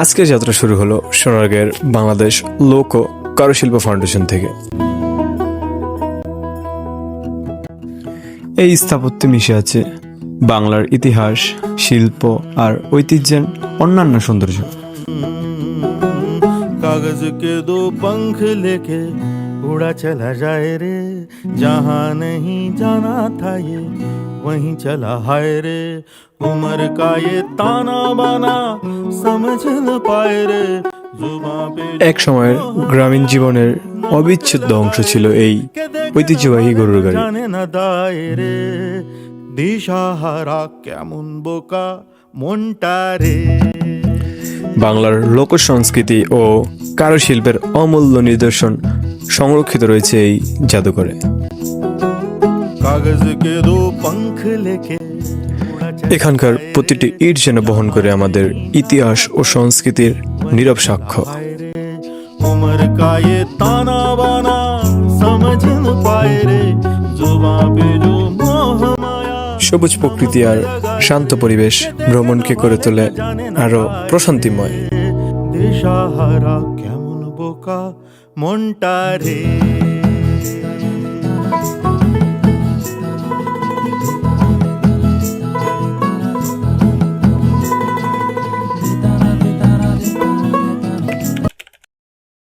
আজকের যাত্রা শুরু হলো সোনারগাঁয়ের বাংলাদেশ লোক ও কারুশিল্প ফাউন্ডেশন থেকে। এই স্থাপত্যে মিশে আছে বাংলার ইতিহাস, শিল্প আর ঐতিহ্যের অন্যান্য সৌন্দর্য। कागज के दो पंख लेके उड़ा चला जाए रे, जहाँ नहीं जाना था ये वहीं चला हाय रे। उम्र का ये ताना बाना समझ न पाए रे, जुबां पे এক সময়ের গ্রামীণ জীবনের অবিচ্ছেদ্য অংশ ছিল এই ঐতিহ্যবাহী গরুর গাড়ি। জানে না দায় রে, দিশাহারা কেমন বোকা মনটা রে। বাংলার লোক সংস্কৃতি ও কারুশিল্পের অমূল্য নিদর্শন সংরক্ষিত রয়েছে এই জাদুঘরে। কাগজ কে দো পঙ্খ লেকে এখানকার প্রতিটি ইট যেন বহন করে আমাদের ইতিহাস ও সংস্কৃতির নীরব সাক্ষ্য। उम्र का ये ताना बाना समझ न पाए रे, जुबां पे जो मोह माया। সবুজ প্রকৃতি আর শান্ত পরিবেশ ভ্রমণকে করে তোলে আরো প্রশান্তিময়। দিশাহারা কেমন বোকা মনটা রে।